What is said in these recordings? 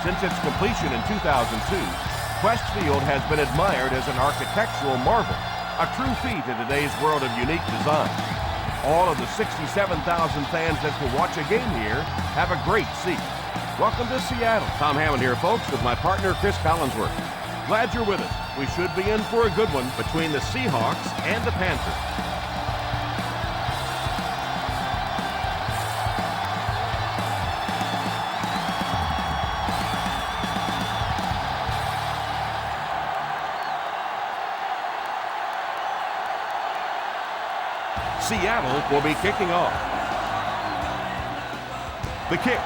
Since its completion in 2002, Quest Field has been admired as an architectural marvel, a true feat in today's world of unique design. All of the 67,000 fans that will watch a game here have a great seat. Welcome to Seattle. Tom Hammond here, folks, with my partner, Chris Collinsworth. Glad you're with us. We should be in for a good one between the Seahawks and the Panthers. Seattle will be kicking off. The kick.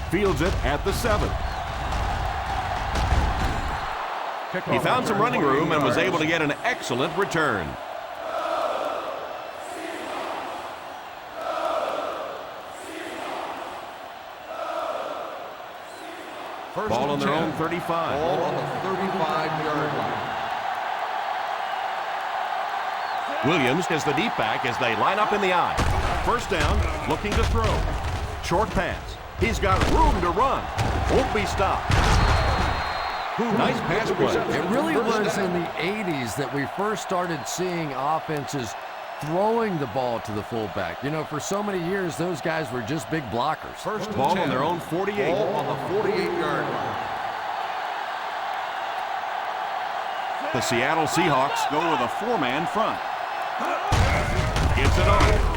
Fields it at the 7. He found some running room and was able to get an excellent return. Ball on their own 35. Ball on the 35-yard line. Williams is the deep back as they line up in the I. First down, looking to throw. Short pass. He's got room to run. Won't be stopped. Nice pass play. It really was in the 80s that we first started seeing offenses throwing the ball to the fullback. You know, for so many years, those guys were just big blockers. First ball on their own 48. Ball on the 48-yard line. The Seattle Seahawks go with a 4-man front. Gets it on.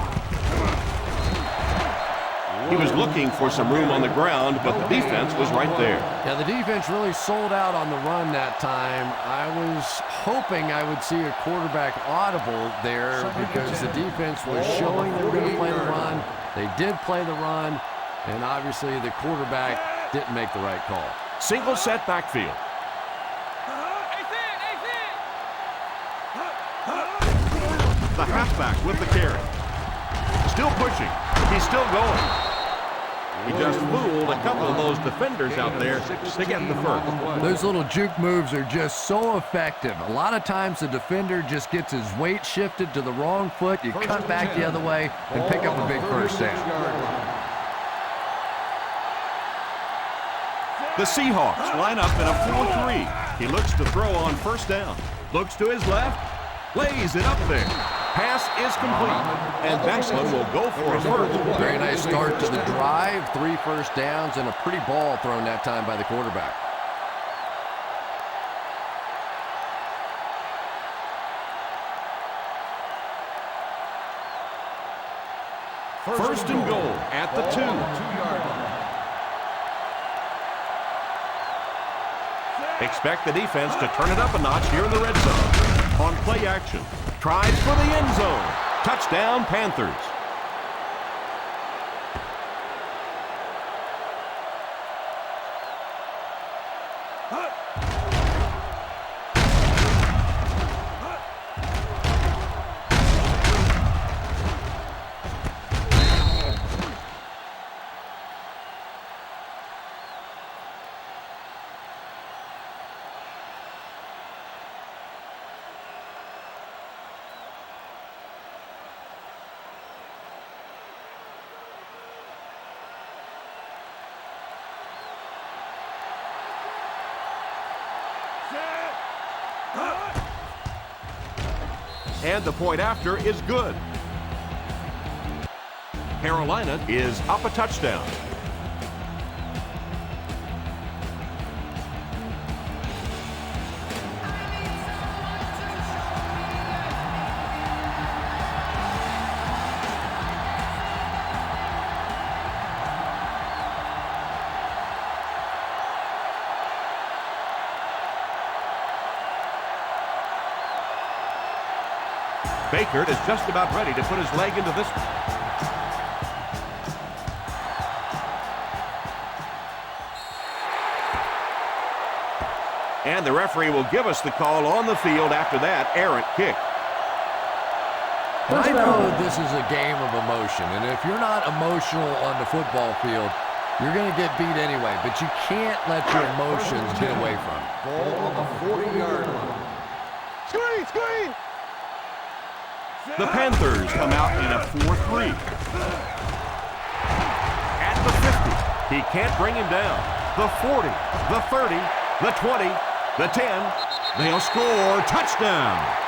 He was looking for some room on the ground, but the defense was right there. Yeah, the defense really sold out on the run that time. I was hoping I would see a quarterback audible there because the defense was showing they were going to play the run. They did play the run, and obviously the quarterback didn't make the right call. Single set backfield. The halfback with the carry. Still pushing. He's still going. He just fooled a couple of those defenders out there to get the first. Those little juke moves are just so effective. A lot of times the defender just gets his weight shifted to the wrong foot. You cut back the other way and pick up a big first down. The Seahawks line up in a 4-3. He looks to throw on first down. Looks to his left. Lays it up there. Pass is complete, and that one will go for a first. Very nice start to the drive. 3 first downs and a pretty ball thrown that time by the quarterback. First and goal at the 2-yard line. Expect the defense to turn it up a notch here in the red zone. On play action, tries for the end zone. Touchdown, Panthers. And the point after is good. Carolina is up a touchdown. Baker is just about ready to put his leg into this one. And the referee will give us the call on the field after that errant kick. I know this is a game of emotion, and if you're not emotional on the football field, you're going to get beat anyway, but you can't let your emotions get away from you. Ball on the 40-yard line. Screen! The Panthers come out in a 4-3. At He can't bring him down. The 40, the 30, the 20, the 10. They'll score. Touchdown.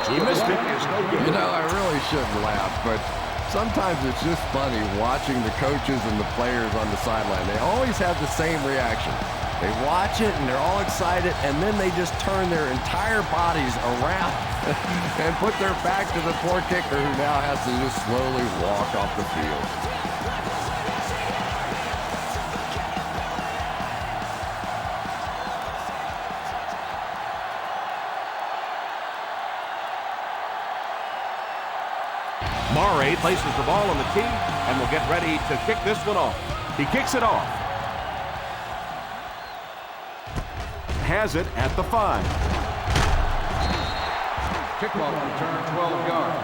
He missed it. You know, I really shouldn't laugh, but sometimes it's just funny watching the coaches and the players on the sideline. They always have the same reaction. They watch it and they're all excited, and then they just turn their entire bodies around and put their back to the poor kicker, who now has to just slowly walk off the field. Murray places the ball on the tee and will get ready to kick this one off. He kicks it off. Has it at the 5. Kickoff return 12 yards.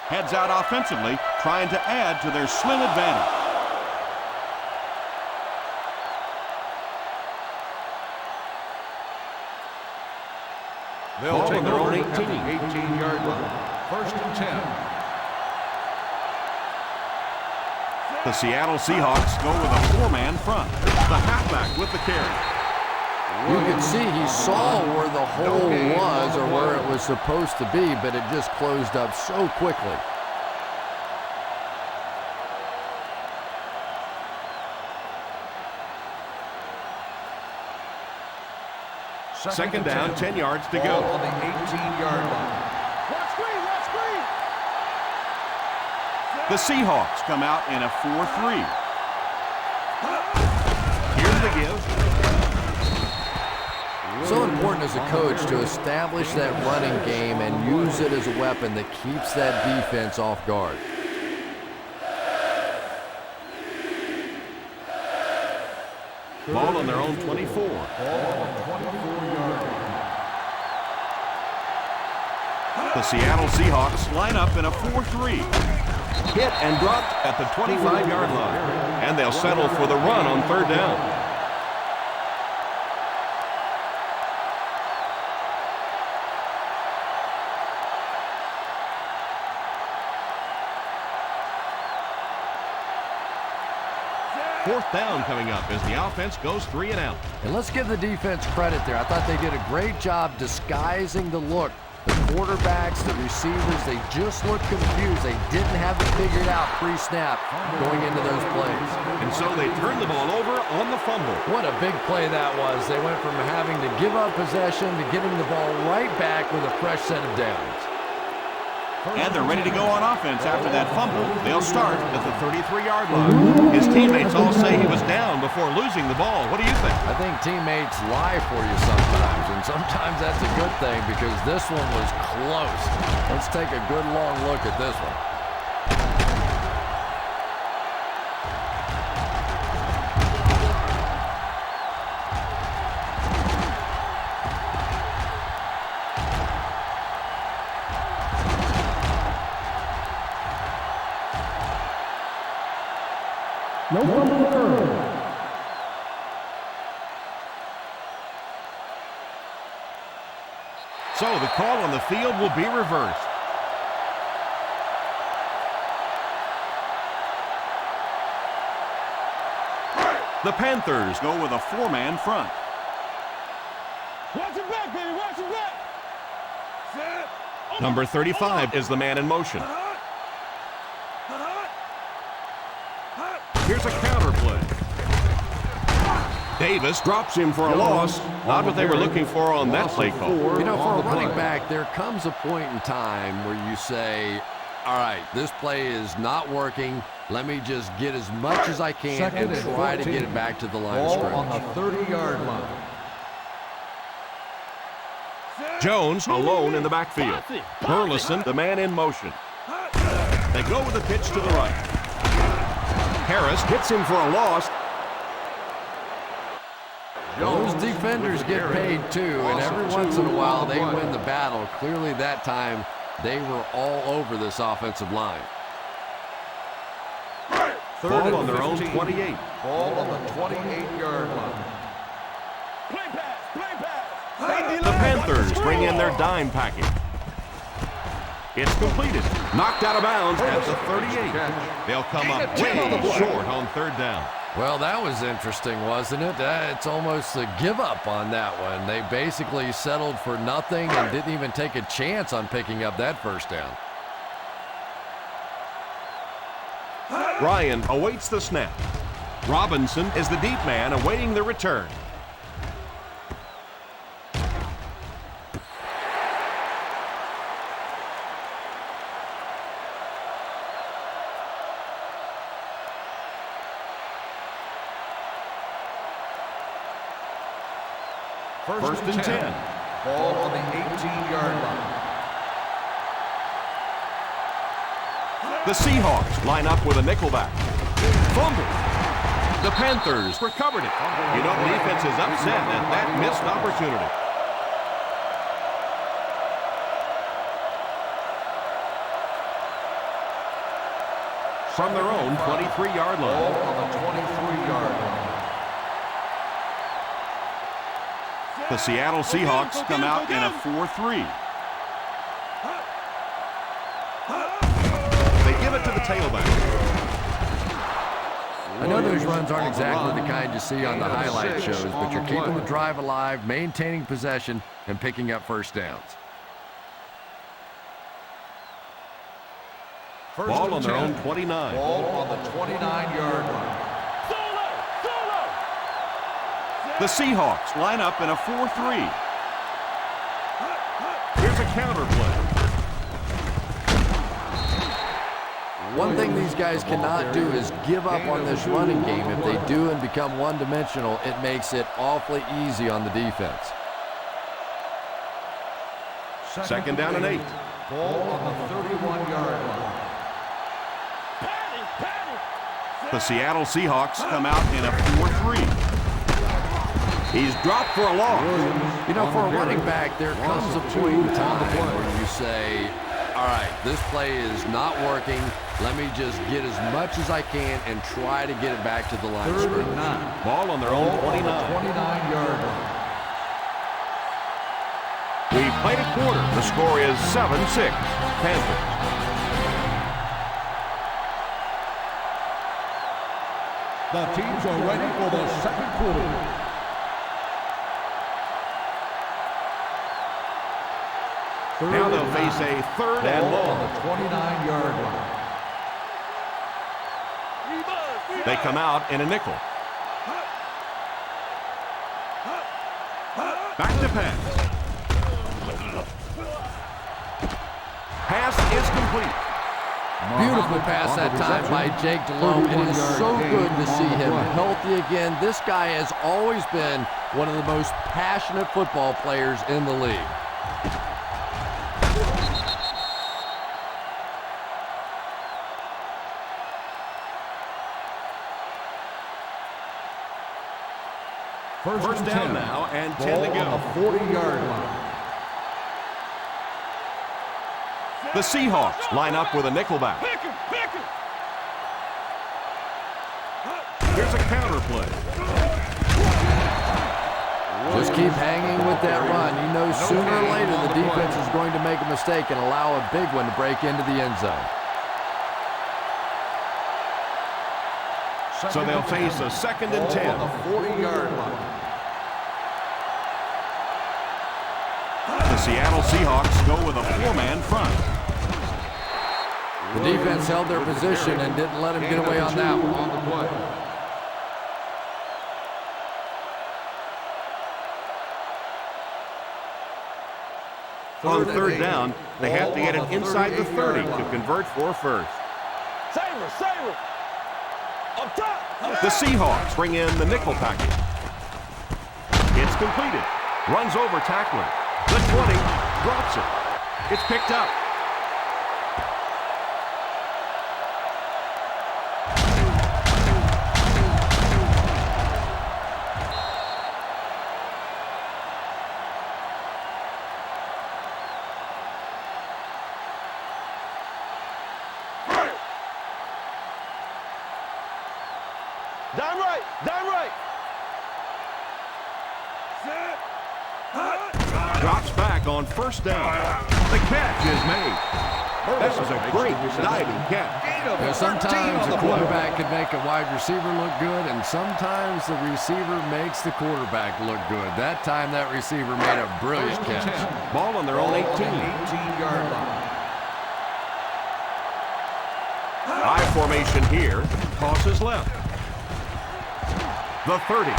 Heads out offensively, trying to add to their slim advantage. They'll take their over own at the 18-yard line. First and 10. The Seattle Seahawks go with a 4-man front. The halfback with the carry. You can see he saw where the hole was or where it was supposed to be, but it just closed up so quickly. Second down, 10 yards to Ball go. on the 18-yard line. The Seahawks come out in a 4-3. Here's the give. So important as a coach to establish that running game and use it as a weapon that keeps that defense off guard. Ball on their own 24. The Seattle Seahawks line up in a 4-3. Hit and dropped at the 25-yard line. And they'll settle for the run on third down. Fourth down coming up as the offense goes 3 and out. And let's give the defense credit there. I thought they did a great job disguising the look. The quarterbacks, the receivers, they just looked confused. They didn't have it figured out pre-snap going into those plays. And so they turned the ball over on the fumble. What a big play that was. They went from having to give up possession to getting the ball right back with a fresh set of downs. And they're ready to go on offense after that fumble. They'll start at the 33-yard line. His teammates all say he was down before losing the ball. What do you think? I think teammates lie for you sometimes, and sometimes that's a good thing because this one was close. Let's take a good long look at this one. So the call on the field will be reversed. The Panthers go with a 4-man front. Watch it back, baby, watch it back. Number 35 is the man in motion. Here's a counter play. Davis drops him for a loss. Not what they were looking for on that play call. You know, for a running back, there comes a point in time where you say, All right, this play is not working. Let me just get as much as I can and try to get it back to the line of scrimmage. On the 30-yard line. Jones alone in the backfield. Burleson, the man in motion. They go with the pitch to the right. Harris hits him for a loss. Those defenders get paid too, and every once in a while they win the battle. Clearly that time they were all over this offensive line. Ball on their own 28. Ball on the 28-yard line. The Panthers bring in their dime package. It's completed. Knocked out of bounds at the 38. They'll come up way short on third down. Well, that was interesting, wasn't it? It's almost a give up on that one. They basically settled for nothing and didn't even take a chance on picking up that first down. Ryan awaits the snap. Robinson is the deep man awaiting the return. First and 10. Ball on the 18-yard line. The Seahawks line up with a nickelback. Fumble. The Panthers recovered it. You know, the defense is upset at that missed opportunity. From their own 23-yard line. Ball on the 23-yard line. The Seattle Seahawks come out in a 4-3. They give it to the tailback. I know those runs aren't exactly the kind you see on the highlight shows, but you're keeping the drive alive, maintaining possession, and picking up first downs. Ball on their own 29. Ball on the 29-yard line. The Seahawks line up in a 4-3. Here's a counter play. One thing these guys cannot do is give up on this running game. If they do and become one-dimensional, it makes it awfully easy on the defense. Second down and 8. Ball on the 31-yard line. The Seattle Seahawks come out in a 4-3. He's dropped for a loss. You know, for a running back, there comes a point in time where you say, all right, this play is not working. Let me just get as much as I can and try to get it back to the line of scrimmage. Ball on their own 29. 29-yard line. We played a quarter. The score is 7-6. Panthers. The teams are ready for the second quarter. Now they'll face a third and long. On the 29-yard line. They come out in a nickel. Back to pass. Pass is complete. Beautiful pass that time by Jake Delhomme. It is so good to see him healthy again. This guy has always been one of the most passionate football players in the league. First down now and 10 to go. On the 40-yard line. The Seahawks line up with a nickelback. Here's a counter play. Just keep hanging with that run. You know sooner or later the defense is going to make a mistake and allow a big one to break into the end zone. So they'll face a second and 10. On the 40-yard line. The Seattle Seahawks go with a four-man front. The defense held their position and didn't let him get away on that one. On the play. On third down, they have to get it inside the 30 to convert for first. Saber. Up top. The Seahawks bring in the nickel package. It's completed. Runs over tackler. The 20 drops it. It's picked up. Down right. Drops back on first down. The catch is made. That was a great diving catch. Sometimes the quarterback can make a wide receiver look good, and sometimes the receiver makes the quarterback look good. That time that receiver made a brilliant catch. Ball on their own 18. 18-yard line. I formation here. Tosses left. The 30.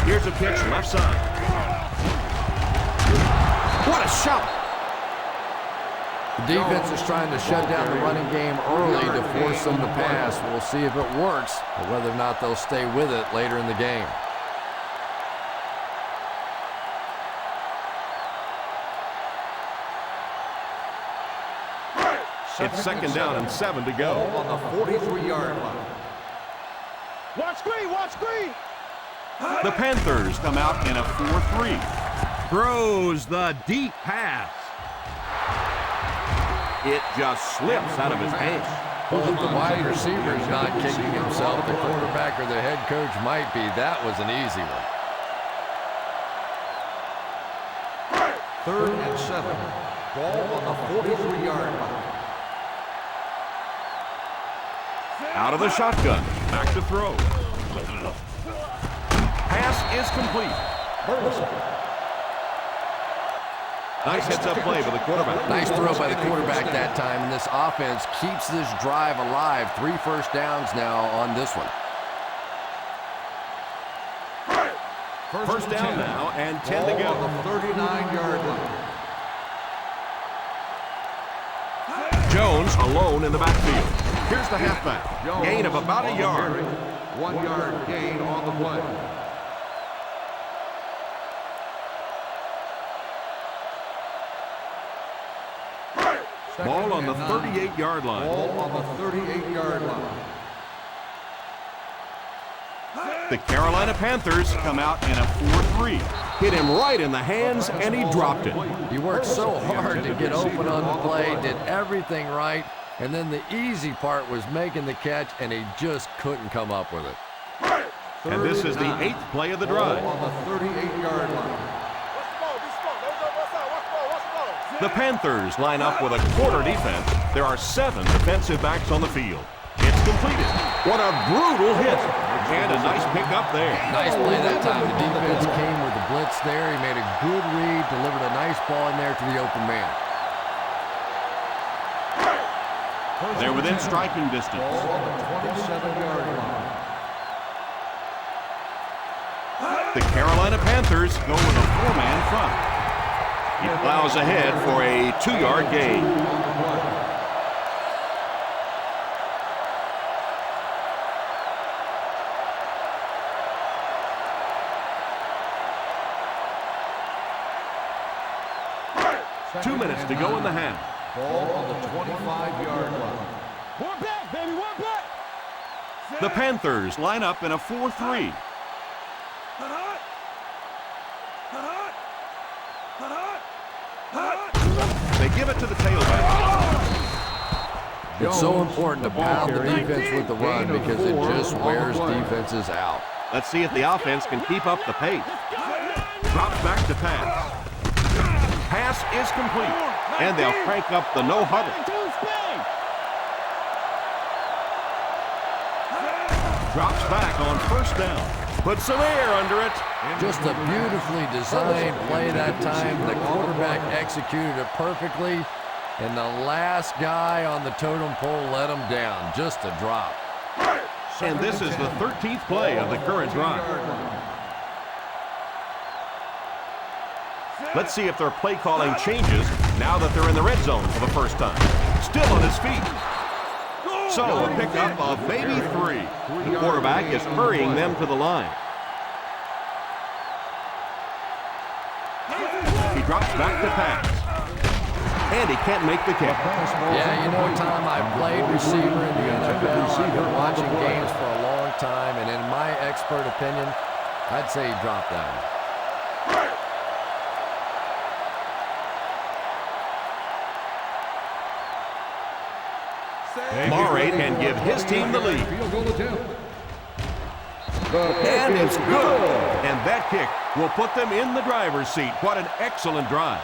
Here's a pitch left side. What a shot! The defense is trying to shut down the running game early to force them to pass. We'll see if it works, or whether or not they'll stay with it later in the game. It's second down and 7 to go. On the 43-yard line. Watch screen. The Panthers come out in a 4-3. Throws the deep pass. It just slips out of his hands. Well, if the wide receiver is not kicking himself, the quarterback or the head coach might be. That was an easy one. 3rd and 7. Ball on the 43-yard line. Out of the shotgun. Back to throw. Pass is complete. Nice heads-up play by the quarterback. Nice throw by the quarterback that time, and this offense keeps this drive alive. 3 first downs now on this one. First down now and 10 to go. On the 39-yard line. Jones alone in the backfield. Here's the halfback. Gain of about a yard. 1-yard gain on the play. Ball on the 38-yard line. Ball on the 38-yard line. The Carolina Panthers come out in a 4-3. Hit him right in the hands, and he dropped it. He worked so hard to get open on the play, did everything right, and then the easy part was making the catch, and he just couldn't come up with it. And this is the 8th play of the drive. On the 38-yard line. The Panthers line up with a quarter defense. There are 7 defensive backs on the field. It's completed. What a brutal hit. And a nice pickup there. Nice play that time. The defense came with the blitz there. He made a good read, delivered a nice ball in there to the open man. They're within striking distance. Ball on the 27-yard line. The Carolina Panthers go with a 4-man front. He plows ahead for a 2-yard gain. Two minutes to go in the half. Ball on the 25-yard line. One back, baby, one back. The Panthers line up in a 4-3. They give it to the tailback. It's so important to pound the defense with the run because it just wears defenses out. Let's see if the offense can keep up the pace. Drops back to pass. Pass is complete, and they'll crank up the no huddle. Drops back on first down. Put some air under it. Just a beautifully designed play that time. The quarterback executed it perfectly, and the last guy on the totem pole let him down. Just a drop. And this is the 13th play of the current drive. Let's see if their play calling changes now that they're in the red zone for the first time. Still on his feet. So a pickup of maybe 3. The quarterback is hurrying them to the line. He drops back to pass. And he can't make the kick. Yeah, you know, Tom, I've played receiver in the NFL. I've been watching games for a long time, and in my expert opinion, I'd say he dropped that one. Murray can give his team the lead. And it's good. And that kick will put them in the driver's seat. What an excellent drive.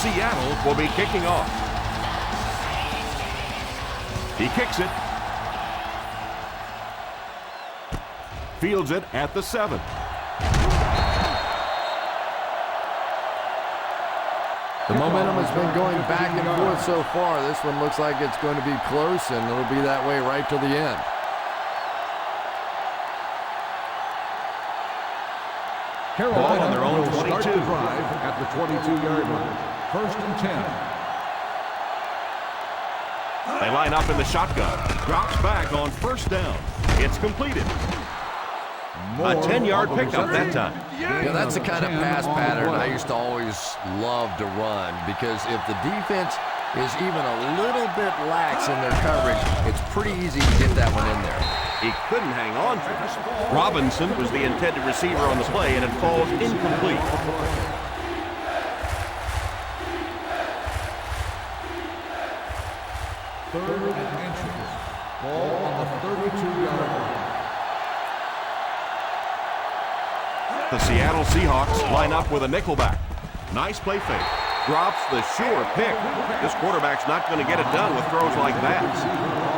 Seattle will be kicking off. He kicks it. Fields it at the 7. The momentum has been going back and forth so far. This one looks like it's going to be close, and it'll be that way right to the end. Ball on their own 22. Start the drive at the 22-yard line. 1st and 10. They line up in the shotgun. Drops back on first down. It's completed. A 10-yard pickup that time. Yeah, that's the kind of pass pattern I used to always love to run, because if the defense is even a little bit lax in their coverage, it's pretty easy to get that one in there. He couldn't hang on to it. Robinson was the intended receiver on the play, and it falls incomplete. Third and inches. Ball on the 32-yard line. The Seattle Seahawks line up with a nickelback. Nice play fake. Drops the sure pick. This quarterback's not going to get it done with throws like that.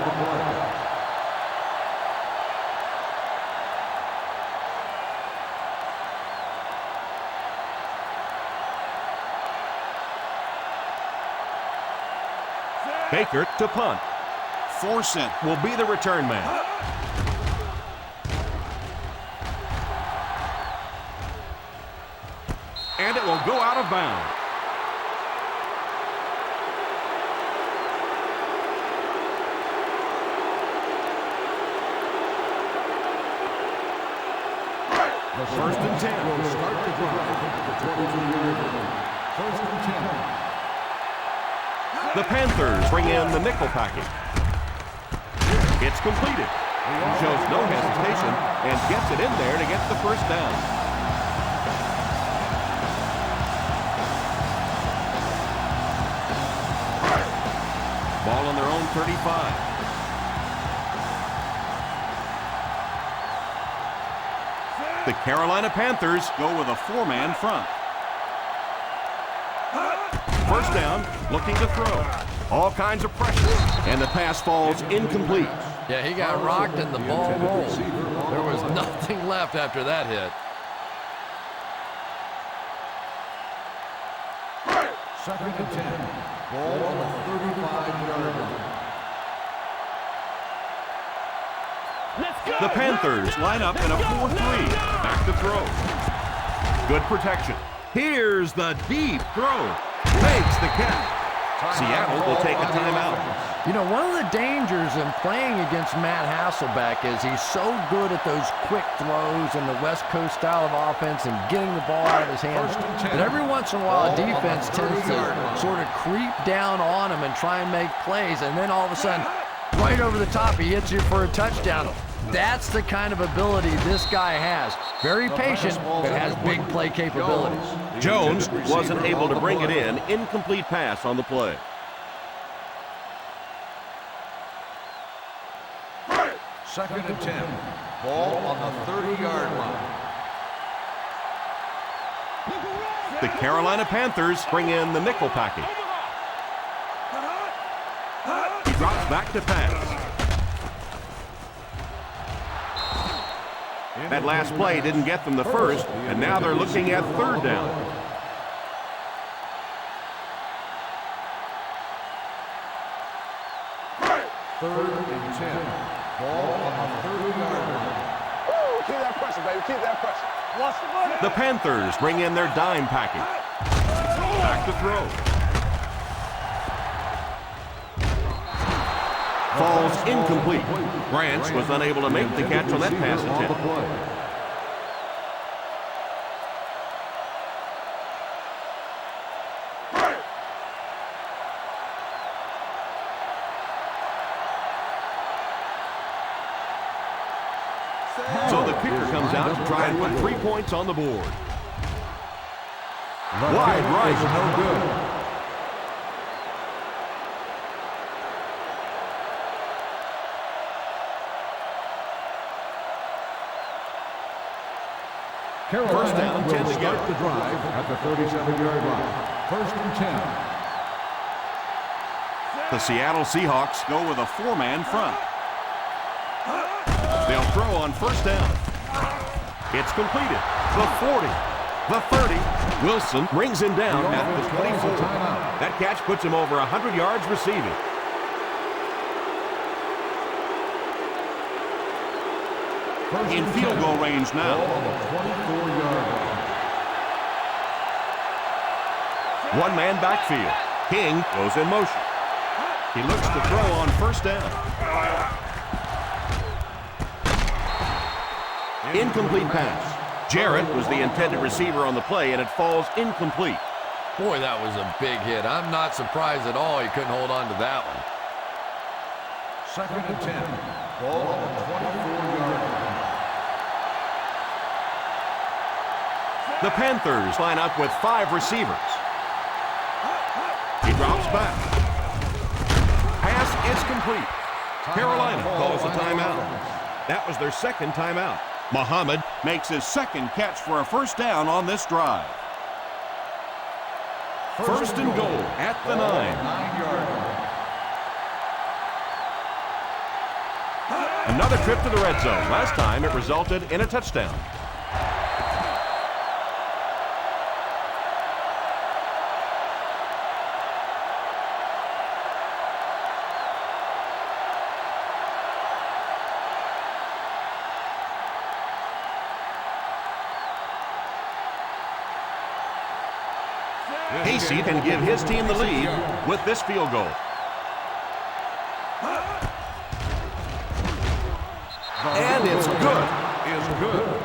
Baker to punt. Forsett will be the return man. And it will go out of bounds. The 1st and 10 will start the drive at the 22-yard line. 1st and 10. The Panthers bring in the nickel package. It's completed. He shows no hesitation and gets it in there to get the first down. Ball on their own 35. The Carolina Panthers go with a 4-man front. First down, looking to throw. All kinds of pressure, and the pass falls incomplete. Yeah, he got rocked and the ball rolled. There was nothing left after that hit. 2nd and 10. Ball on the 35-yard line. The Panthers line up in a 4-3. Back to throw. Good protection. Here's the deep throw. Makes the catch. Seattle will take a timeout. You know, one of the dangers in playing against Matt Hasselbeck is he's so good at those quick throws and the West Coast style of offense and getting the ball out of his hands that every once in a while a defense tends to sort of creep down on him and try and make plays, and then all of a sudden, right over the top, he hits you for a touchdown. That's the kind of ability this guy has. Very patient, but has big play capabilities. Jones wasn't able to bring it in. Incomplete pass on the play. Second and 10. Ball on the 30-yard line. The Carolina Panthers bring in the nickel package. He drops back to pass. That last play didn't get them the first, and now they're looking at third down. Third and 10. Ball on the 30-yard line. Woo, keep that pressure, baby. Keep that pressure. Watch the money. The Panthers bring in their dime package. Back to throw. Falls incomplete. Branch was unable to make the catch on that pass attempt. So the kicker comes out to try and put 3 points on the board. Wide right. No good. First down, 10 to go. The drive at the 37-yard line. First and 10. The Seattle Seahawks go with a 4-man front. They'll throw on first down. It's completed. The 40, the 30. Wilson brings him down at the 24. That catch puts him over 100 yards receiving. In field goal range now. One-man backfield. King goes in motion. He looks to throw on first down. Incomplete pass. Jarrett was the intended receiver on the play, and it falls incomplete. Boy, that was a big hit. I'm not surprised at all he couldn't hold on to that one. Second and 10. Ball on the 24-yard line. The Panthers line up with 5 receivers. He drops back. Pass is complete. Carolina calls a timeout. That was their second timeout. Muhammad makes his second catch for a first down on this drive. First and goal at the 9. 9-yard line. Another trip to the red zone. Last time it resulted in a touchdown. Casey can give his team the lead with this field goal. And it's good. Is good.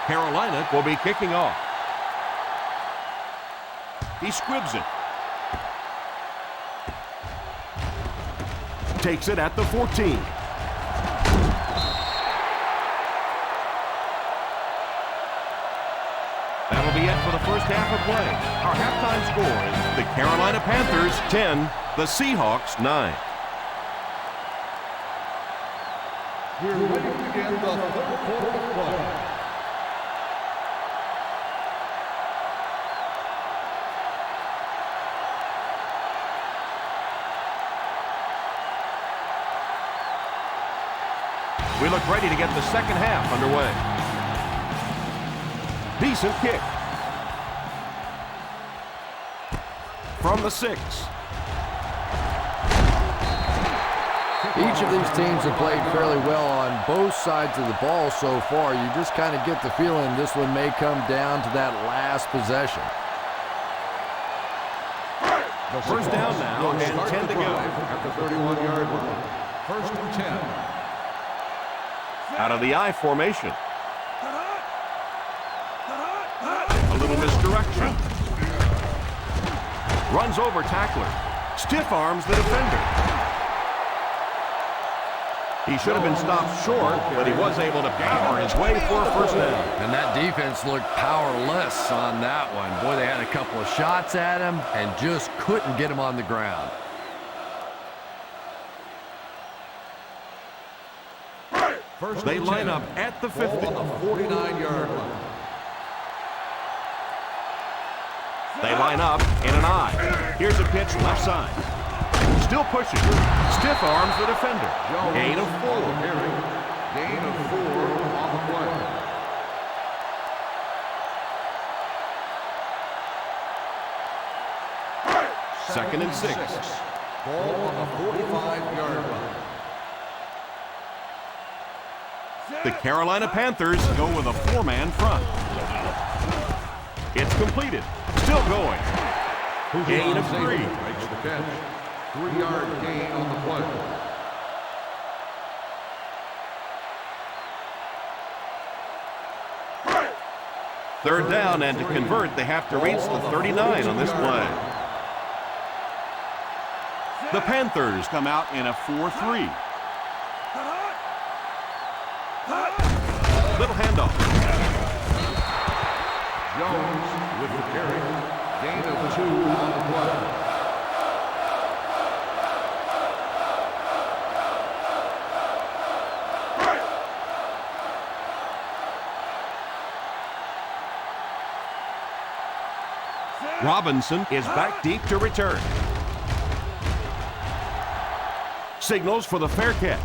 Carolina will be kicking off. He squibs it. Takes it at the 14. That'll be it for the first half of play. Our halftime score is the Carolina Panthers 10, the Seahawks 9. We're ready to begin the third quarter of play. We look ready to get the second half underway. Decent kick. From the 6. Each of these teams have played fairly well on both sides of the ball so far. You just kind of get the feeling this one may come down to that last possession. First down now and 10 to go. At the 31-yard line. First and 10. Out of the I formation. A little misdirection. Runs over tackler. Stiff arms the defender. He should have been stopped short, but he was able to power his way for a first down. And that defense looked powerless on that one. Boy, they had a couple of shots at him and just couldn't get him on the ground. They line up at the 50. On the 49-yard line. They line up in an I. Here's a pitch left side. Still pushing. Stiff arms the defender. Gain of 4. Gain of 4 on the play. Second and 6. Ball on the 45-yard line. The Carolina Panthers go with a 4-man front. It's completed. Still going. Gain of 3. Makes the catch. 3-yard gain on the play. Third down, and to convert, they have to reach the 39 on this play. The Panthers come out in a 4-3. Little handoff. Jones with the carry. Gain of 2 on the play. Robinson is back deep to return. Signals for the fair catch.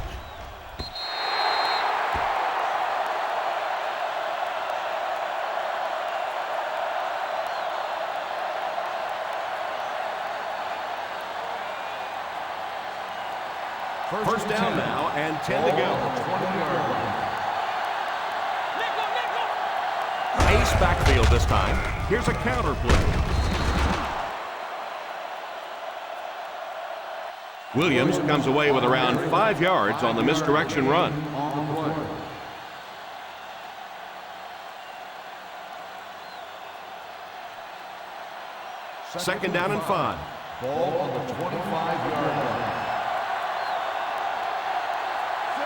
First down now and 10 to go. Ace backfield this time. Here's a counter play. Williams comes away with around 5 yards on the misdirection run. Second down and 5. Ball on the 25-yard line.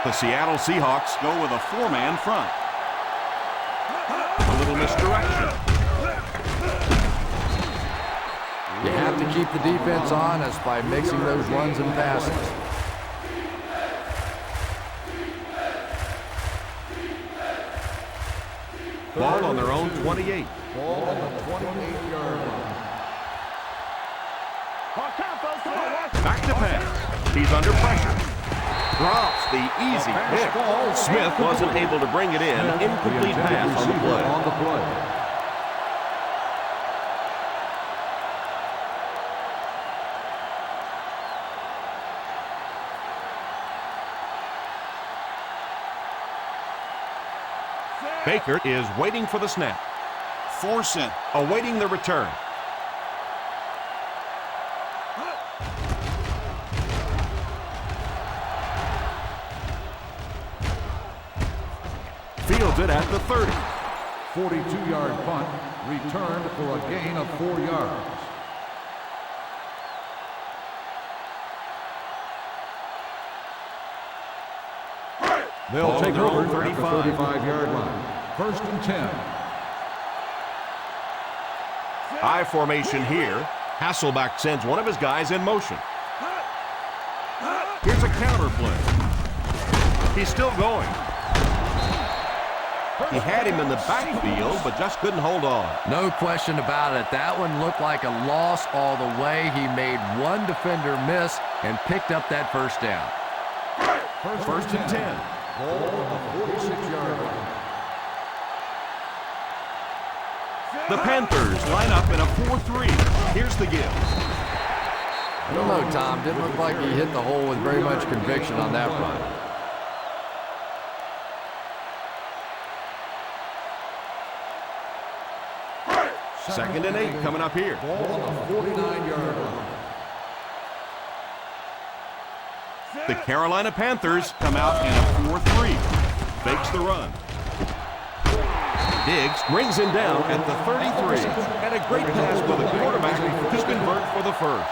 The Seattle Seahawks go with a 4-man front. A little misdirection. You have to keep the defense honest by mixing those runs and passes. Ball on their own 28. Ball on the 28-yard line. Back to pass. He's under pressure. Drops the easy pick. Smith wasn't able to bring it in. Incomplete pass on the play. Baker is waiting for the snap. Forson awaiting the return. Fields it at the 30. 42-yard punt, returned for a gain of 4 yards. They'll take over at the 35-yard line. First and 10. I formation here. Hasselbeck sends one of his guys in motion. Here's a counter play. He's still going. He had him in the backfield, but just couldn't hold on. No question about it. That one looked like a loss all the way. He made one defender miss and picked up that first down. First and 10. Ball on the 46-yard line. The Panthers line up in a 4-3. Here's the give. I don't know, Tom. Didn't look like he hit the hole with very much conviction on that run. Second and 8 coming up here. Ball on the 49-yard line. The Carolina Panthers come out in a 4-3. Fakes the run. Diggs brings him down at the 33. And a great pass by the quarterback to convert for the first.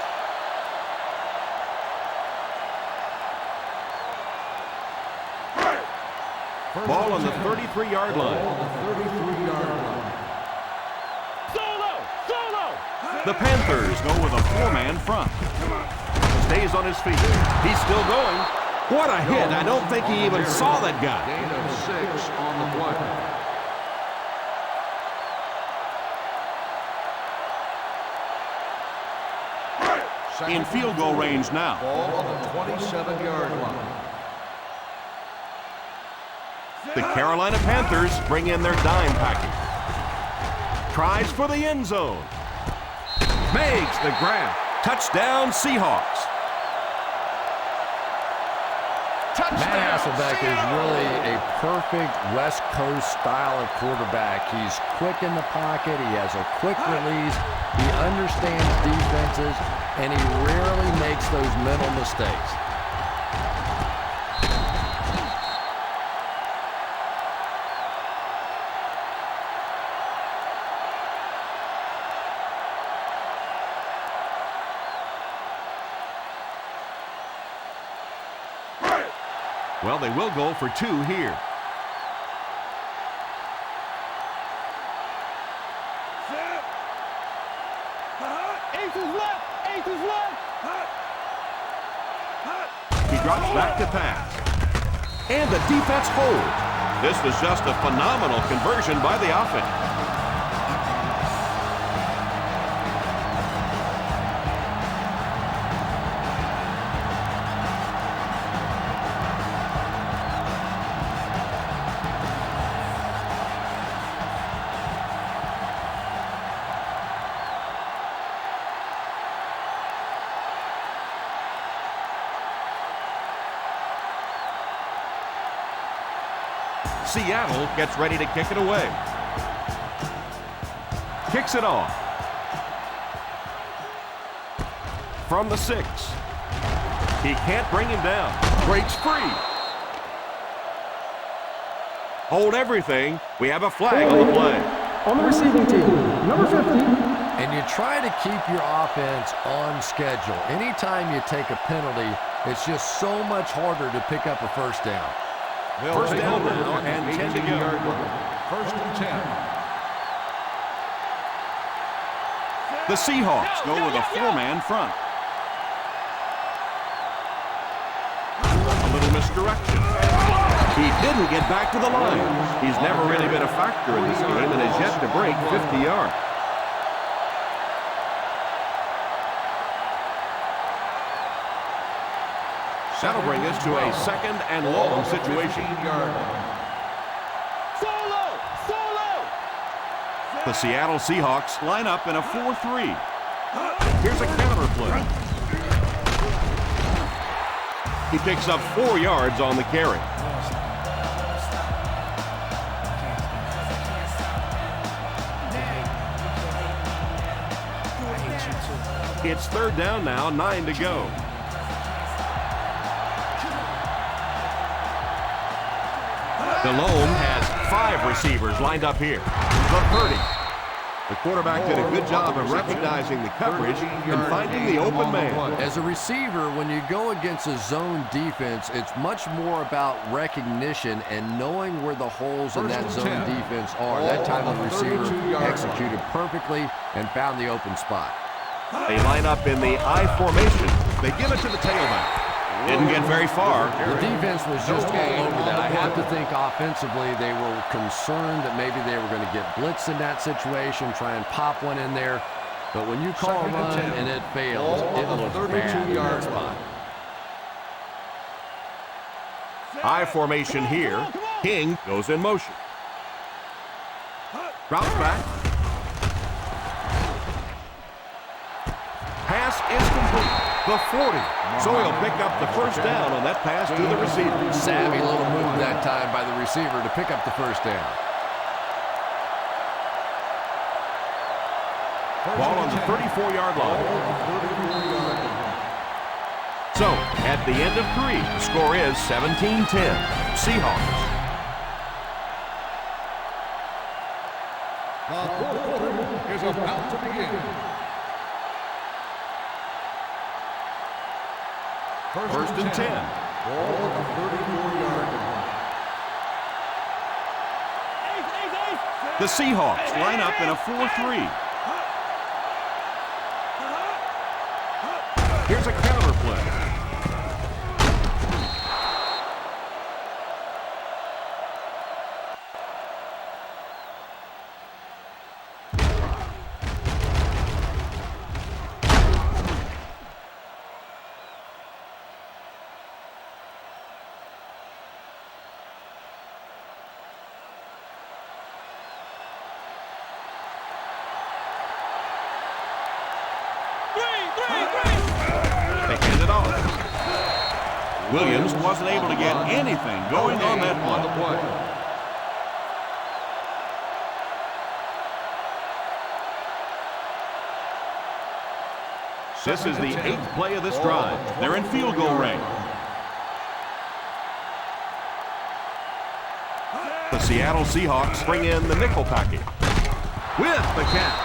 Ball on the 33-yard line. The Panthers go with a 4-man front. Stays on his feet. He's still going. What a hit. I don't think he even saw that guy. Gain of 6 on the play. In field goal range now. Ball on the 27-yard line. The Carolina Panthers bring in their dime package. Tries for the end zone. Makes the grab. Touchdown, Seahawks. Matt Hasselbeck is really a perfect West Coast style of quarterback. He's quick in the pocket. He has a quick release. He understands defenses, and he rarely makes those mental mistakes. Well, they will go for 2 here. He drops back to pass. And the defense holds. This was just a phenomenal conversion by the offense. Seattle gets ready to kick it away. Kicks it off. From the 6. He can't bring him down. Breaks free. Hold everything. We have a flag on the play. On the receiving team, number 50. And you try to keep your offense on schedule. Anytime you take a penalty, it's just so much harder to pick up a first down. First down now and 10 to go. First and 10. The Seahawks go with a 4-man front. A little misdirection. He didn't get back to the line. He's never really been a factor in this game and has yet to break 50 yards. That'll bring us to a 2nd and long situation. The Seattle Seahawks line up in a 4-3. Here's a counter play. He picks up 4 yards on the carry. It's 3rd down now, 9 to go. Delhomme has 5 receivers lined up here. The 30. The quarterback did a good job of recognizing the coverage and finding the open man. As a receiver, when you go against a zone defense, it's much more about recognition and knowing where the holes in that zone defense are. That time the receiver executed perfectly and found the open spot. They line up in the I formation. They give it to the tailback. Didn't get very far. The defense was just all over that. I have to think offensively they were concerned that maybe they were going to get blitzed in that situation, try and pop one in there. But when you call a run and it fails, it looks bad in that spot. I formation here. King goes in motion. Drops back. Pass is complete. The 40. So he'll pick up the first down on that pass to the receiver. Savvy little move that time by the receiver to pick up the first down. Ball on the 34-yard line. So, at the end of 3, the score is 17-10. Seahawks. The fourth quarter is about to begin. First and 10. Ball on the 34-yard line. The Seahawks line up in a 4-3. Here's a counter play. They hand it off. Williams wasn't able to get anything going on that play. This is the 8th play of this drive. They're in field goal range. The Seattle Seahawks bring in the nickel package with the catch.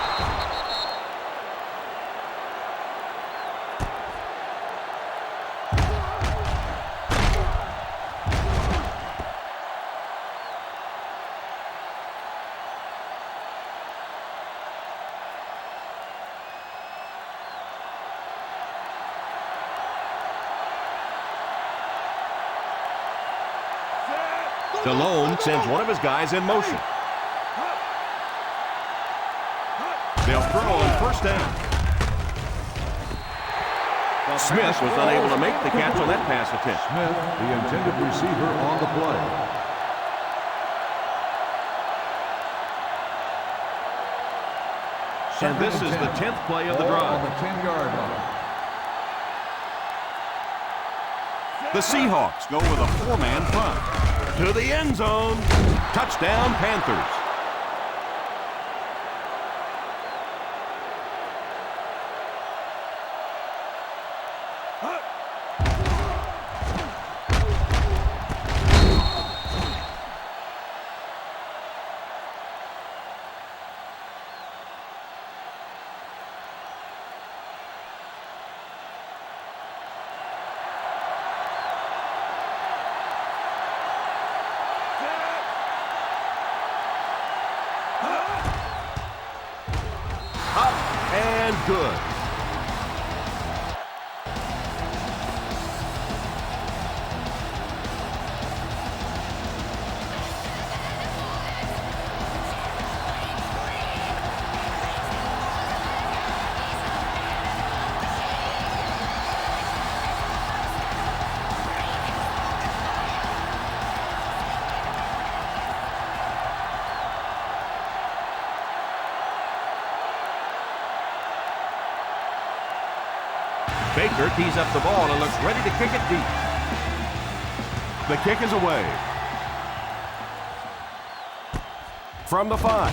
Delhomme sends one of his guys in motion. They'll throw on first down. Smith was unable to make the catch on that pass attempt. Smith, the intended receiver on the play. And this is the 10th play of the drive. On the 10-yard line. The Seahawks go with a 4-man front. To the end zone. Touchdown, Panthers. And good. Baker tees up the ball and looks ready to kick it deep. The kick is away. From the 5.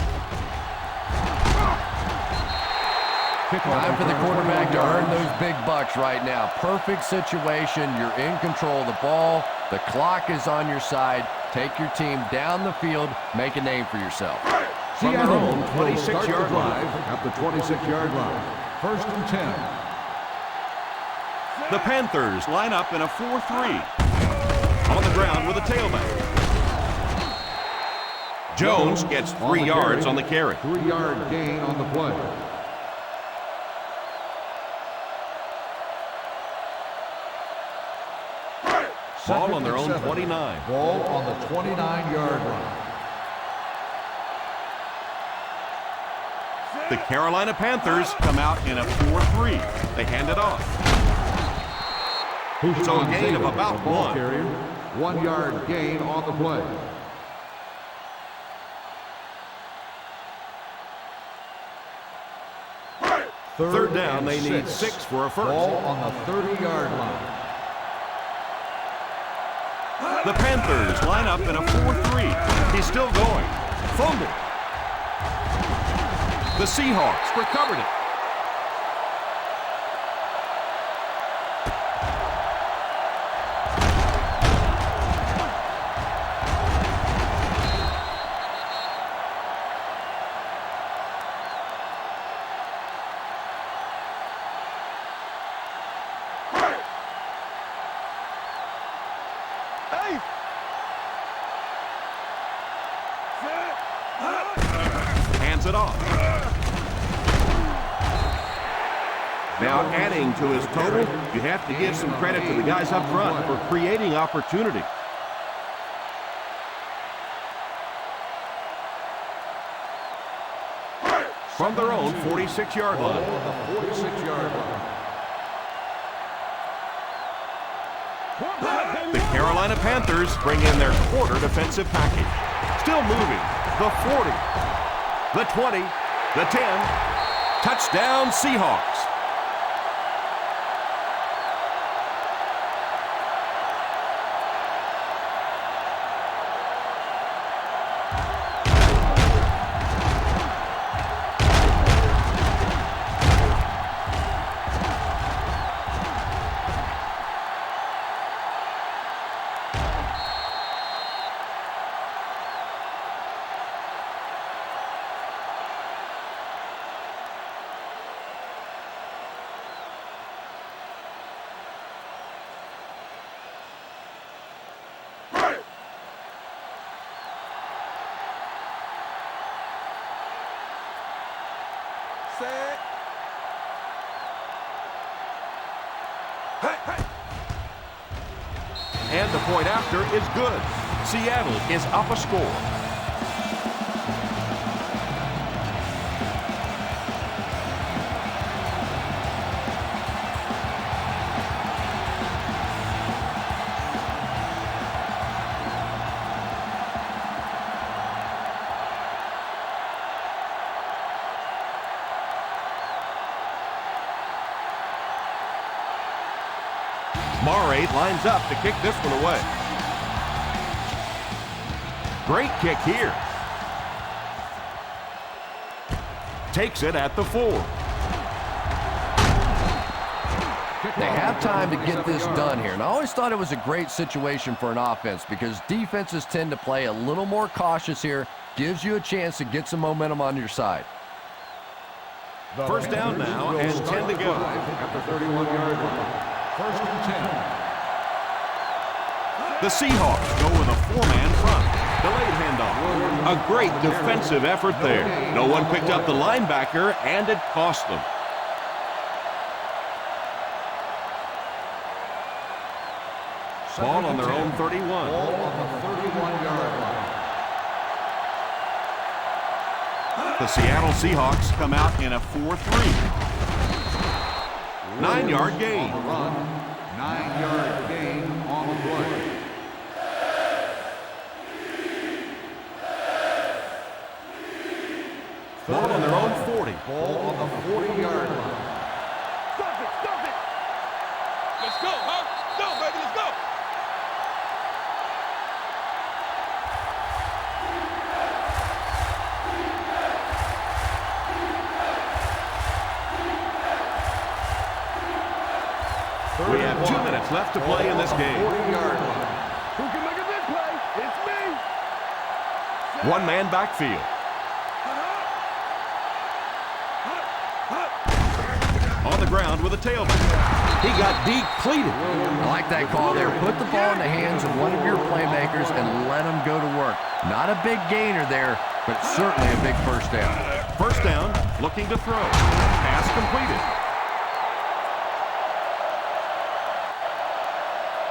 Time for the quarterback to earn those big bucks right now. Perfect situation. You're in control of the ball. The clock is on your side. Take your team down the field. Make a name for yourself. From their own 26-yard line. At the 26-yard line. First and 10. The Panthers line up in a 4-3. On the ground with a tailback. Jones gets 3 yards on the carry. 3-yard gain on the play. Ball on their own 29. Ball on the 29-yard line. The Carolina Panthers come out in a 4-3. They hand it off. So a gain of about 1. 1-yard gain on the play. Third down, they need 6 for a first. Ball on the 30-yard line. The Panthers line up in a 4-3. He's still going. Fumble. The Seahawks recovered it. it off. Now adding to his total, you have to give some credit to the guys up front for creating opportunity. From their own 46-yard line. The 46-yard line. The Carolina Panthers bring in their quarter defensive package. Still moving. The 40, the 20, the 10. Touchdown Seahawks. And the point after is good. Seattle is up a score. Murray lines up to kick this one away. Great kick here. Takes it at the 4. They have time to get this done here. And I always thought it was a great situation for an offense because defenses tend to play a little more cautious here. Gives you a chance to get some momentum on your side. First down now and 10 to go. At the 31-yard line. First and 10. The Seahawks go with a 4-man front. Delayed handoff. A great defensive effort there. No one picked up the linebacker, and it cost them. Ball on their own 31. Ball on the 31-yard line. The Seattle Seahawks come out in a 4-3. 9-yard gain. On the run. 9-yard gain on the play. Ball on their own 40. Ball on the 40-yard line. Stop it, stop it. Let's go, huh? Go, baby, let's go. We have 2 minutes left to play in this game. 40-yard line. Who can make a big play? It's me. One-man backfield. On the ground with a tailback. He got depleted. I like that call there. Put the ball in the hands of one of your playmakers and let them go to work. Not a big gainer there, but certainly a big first down. First down, looking to throw. Pass completed.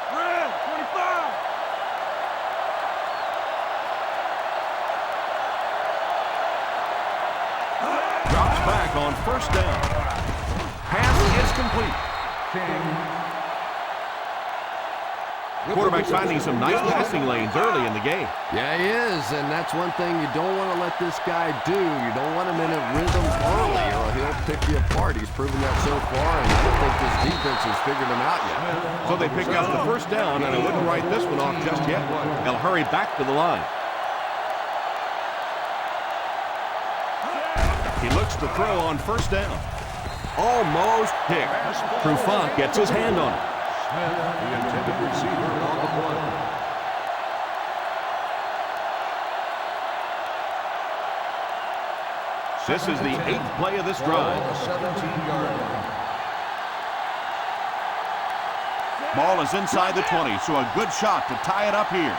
Red, 25. Drops back on first down. Pass is complete. Quarterback's finding some nice passing lanes early in the game. Yeah, he is, and that's one thing you don't want to let this guy do. You don't want him in a rhythm early, or he'll pick you apart. He's proven that so far, and I don't think this defense has figured him out yet. So they pick up the first down, and I wouldn't write this one off just yet. They'll hurry back to the line. He looks to throw on first down. Almost picked. Trufant gets his hand on it. Smith, the intended receiver on the play. This is the 8th play of this drive. On the 17-yard line. Ball is inside the 20, so a good shot to tie it up here.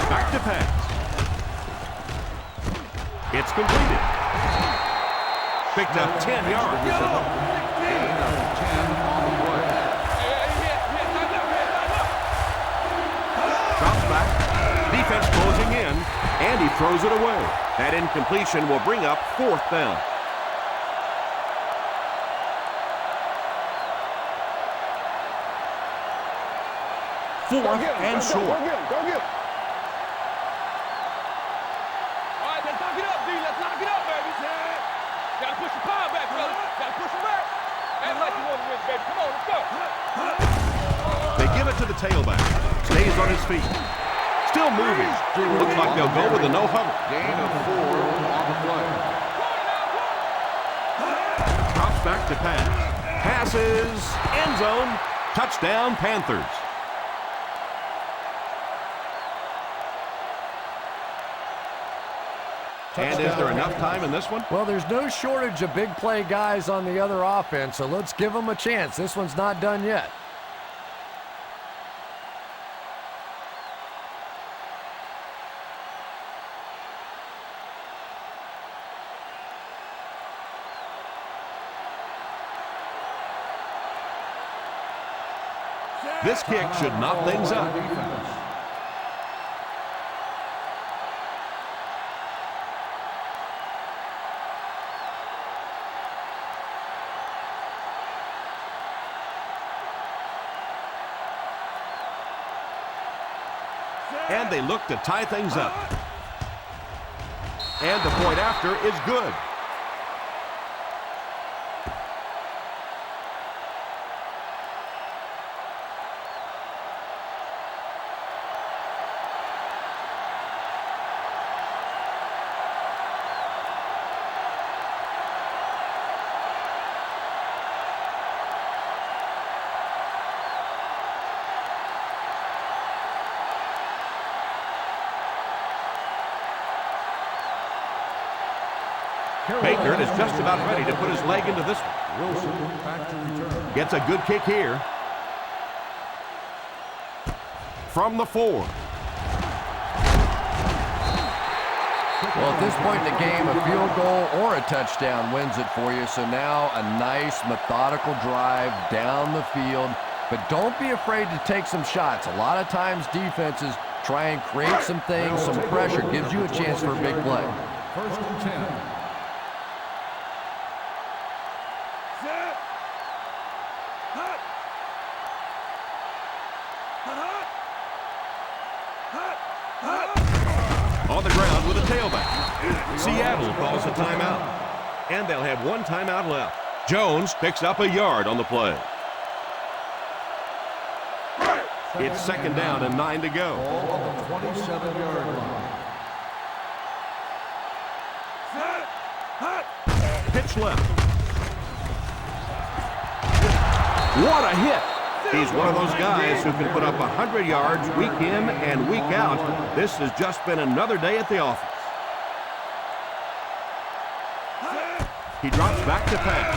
Back to pass. It's completed. Picked up 10 yards. Gain of 10 on the play. Drops back. Defense closing in, and he throws it away. That incompletion will bring up 4th down. Fourth and short. Go get him. All right, let's knock it up, D. Let's knock it up, baby. Gotta push the power back, brother. Gotta push him back. Act like you want to win, baby. Come on, let's go. They give it to the tailback. Stays on his feet. Still moving. Looks like they'll go with a no huddle. Gain of 4 on the play. Drops back to pass. Passes. End zone. Touchdown, Panthers. And is there enough time in this one? Well, there's no shortage of big play guys on the other offense, so let's give them a chance. This one's not done yet. This kick should knock things up. And they look to tie things up. And the point after is good. Baker is just about ready to put his leg into this one. Wilson back to return. Gets a good kick here. From the 4. Well, at this point in the game, a field goal or a touchdown wins it for you. So now a nice methodical drive down the field. But don't be afraid to take some shots. A lot of times defenses try and create some things, some pressure. Gives you a chance for a big play. 1st and 10. On the ground with a tailback. Seattle calls a timeout. And they'll have 1 timeout left. Jones picks up a yard on the play. It's 2nd down and 9 to go. Ball on the 27-yard line. Pitch left. What a hit! He's one of those guys who can put up 100 yards week in and week out. This has just been another day at the office. He drops back to pass.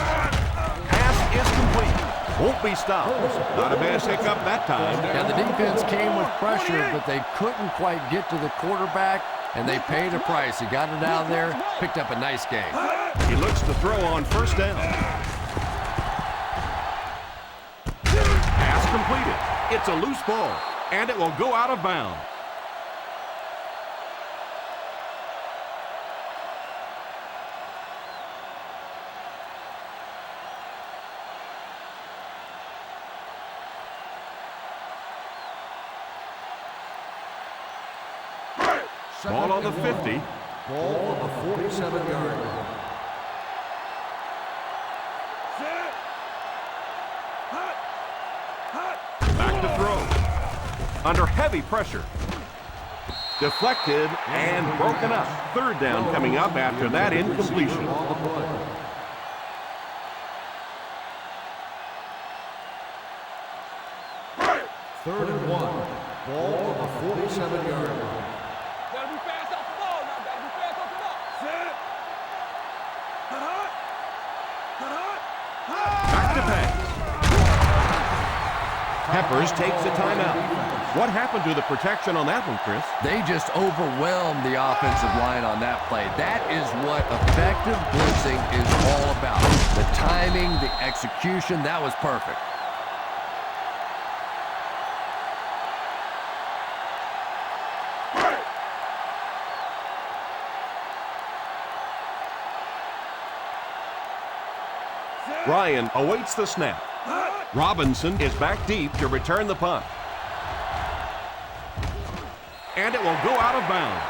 Pass is complete. Won't be stopped. Not a bad hiccup that time. And the defense came with pressure, but they couldn't quite get to the quarterback, and they paid a price. He got it out of there, picked up a nice gain. He looks to throw on 1st down. Pass completed. It's a loose ball, and it will go out of bounds. Ball on the 50. Ball on the 47-yard line. Back to throw. Under heavy pressure. Deflected and broken up. 3rd down coming up after that incompletion. On the play. Third and 1. Ball on the 47-yard line. Gotta be fast off the ball now. Gotta be fast off the ball. Back to pass. Peppers takes a timeout. What happened to the protection on that one, Chris? They just overwhelmed the offensive line on that play. That is what effective blitzing is all about. The timing, the execution, that was perfect. Ryan awaits the snap. Robinson is back deep to return the punt. And it will go out of bounds.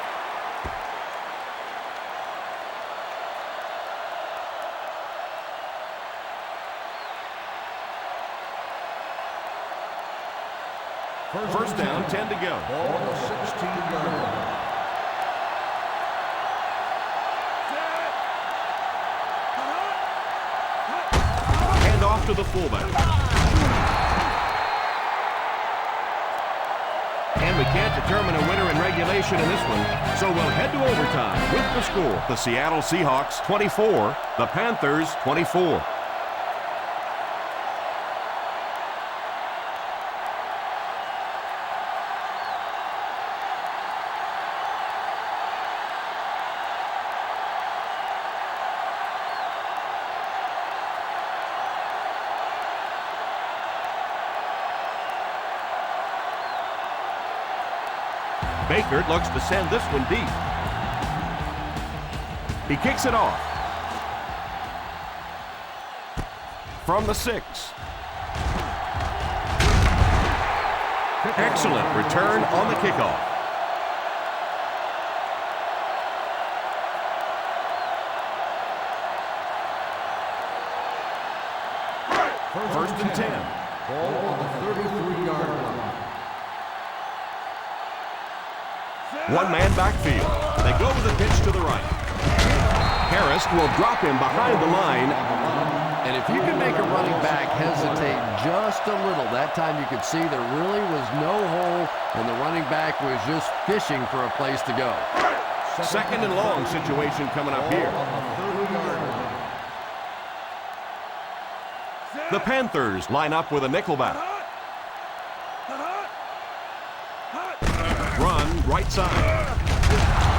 First down, 10 to go. Ball on the 16-yard line. Off to the fullback. And we can't determine a winner in regulation in this one, so we'll head to overtime with the score. The Seattle Seahawks 24, the Panthers 24. Baker looks to send this one deep. He kicks it off. From the 6. Excellent return on the kickoff. First and 10. Ball on the 33-yard line. One man backfield. They go with a pitch to the right. Harris will drop him behind the line. And if you can make a running back hesitate just a little, that time you could see there really was no hole, and the running back was just fishing for a place to go. Second and long situation coming up here. The Panthers line up with a nickelback. Run right side.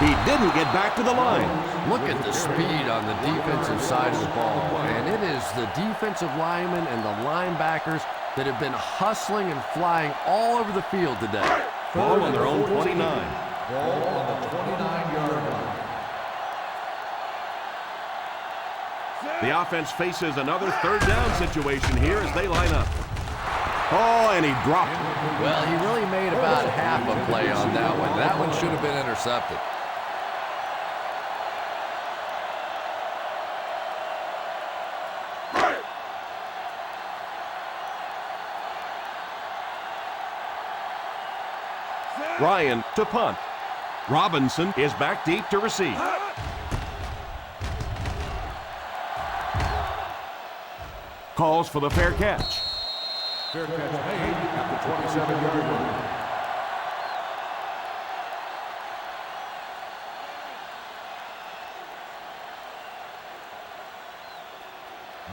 He didn't get back to the line. Look at the speed on the defensive side of the ball. And it is the defensive linemen and the linebackers that have been hustling and flying all over the field today. Ball on their own 29. Ball on the 29-yard line. The offense faces another third down situation here as they line up. Oh, and he dropped it. Well, he really made about half a play on that one. That one should have been intercepted. Ryan to punt. Robinson is back deep to receive. Calls for the fair catch. Fair catch made at the 27-yard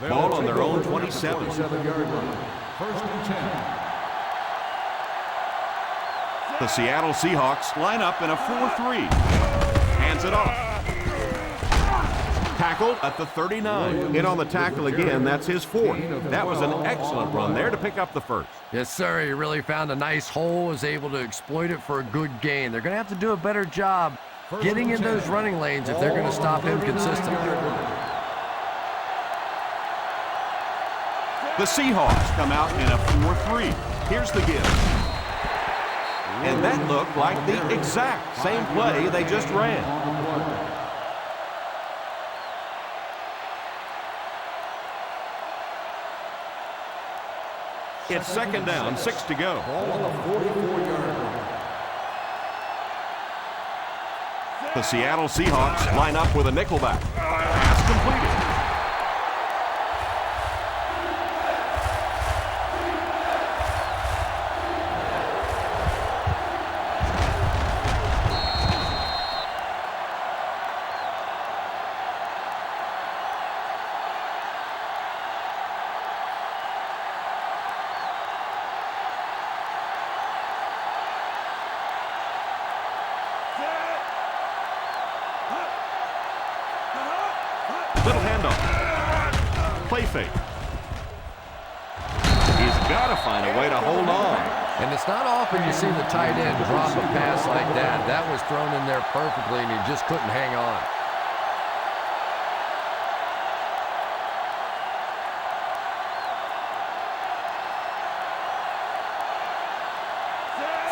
line. Ball on their own 27. 27-yard line. First and 10. The Seattle Seahawks line up in a 4-3. Hands it off. Tackle at the 39. In on the tackle again. That's his fourth. That was an excellent run there to pick up the first. Yes, sir. He really found a nice hole, was able to exploit it for a good gain. They're going to have to do a better job getting in those running lanes if they're going to stop him consistently. The Seahawks come out in a 4-3. Here's the give. And that looked like the exact same play they just ran. It's second down, 6 to go. Ball on the 44-yard line. The Seattle Seahawks line up with a nickelback. Pass completed. play fake. He's got to find a way to hold on. And it's not often you see the tight end drop a pass like that. That was thrown in there perfectly, and he just couldn't hang on.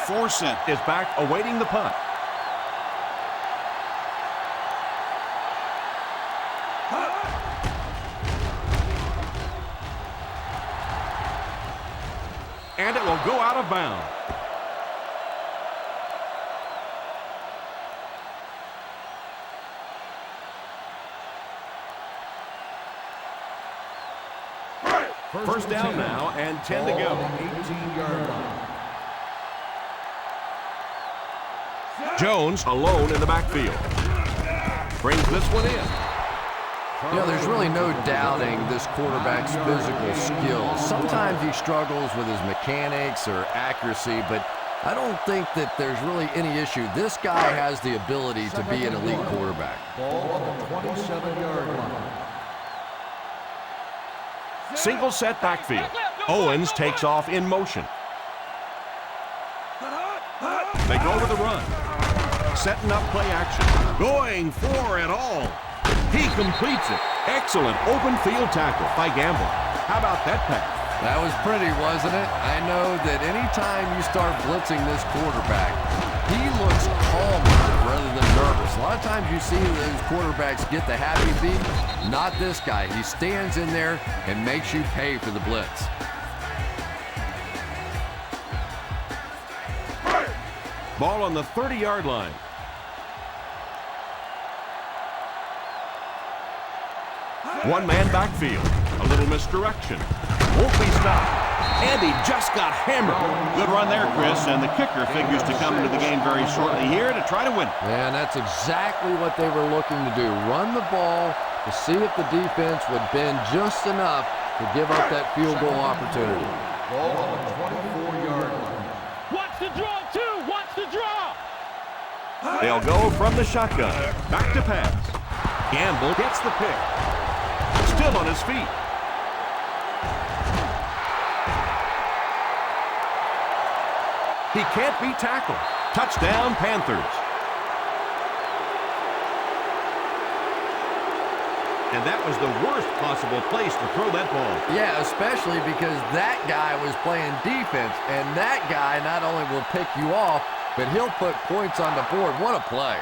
Forsett is back awaiting the punt. And it will go out of bounds. First down now and 10 to go. 18-yard line. Jones alone in the backfield. Brings this one in. You know, there's really no doubting this quarterback's physical skills. Sometimes he struggles with his mechanics or accuracy, but I don't think that there's really any issue. This guy has the ability to be an elite quarterback. Ball on the 27-yard line. Single set backfield. Owens takes off in motion. They go with the run. Setting up play action. Going for it all. He completes it. Excellent open field tackle by Gamble. How about that pass? That was pretty, wasn't it? I know that anytime you start blitzing this quarterback, he looks calmer rather than nervous. A lot of times you see those quarterbacks get the happy feet. Not this guy. He stands in there and makes you pay for the blitz. Ball on the 30-yard line. One-man backfield. A little misdirection. Won't be stopped. And he just got hammered. Good run there, Chris, and the kicker figures to come into the game very shortly here to try to win. And that's exactly what they were looking to do. Run the ball to see if the defense would bend just enough to give up that field goal opportunity. Ball on the 24-yard line. Wants to draw, too. Wants to draw. They'll go from the shotgun. Back to pass. Gamble gets the pick. Still on his feet. He can't be tackled. Touchdown, Panthers. And that was the worst possible place to throw that ball. Yeah, especially because that guy was playing defense, and that guy not only will pick you off, but he'll put points on the board. What a play.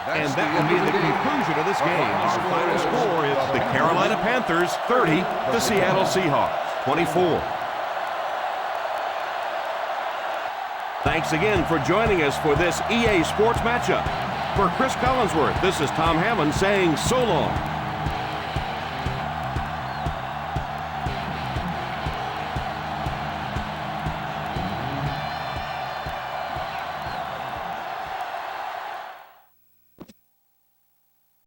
And that will be the conclusion of this game. Our final score is the Carolina Panthers 30, the Seattle Seahawks 24. Thanks again for joining us for this EA Sports matchup. For Chris Collinsworth, this is Tom Hammond saying so long.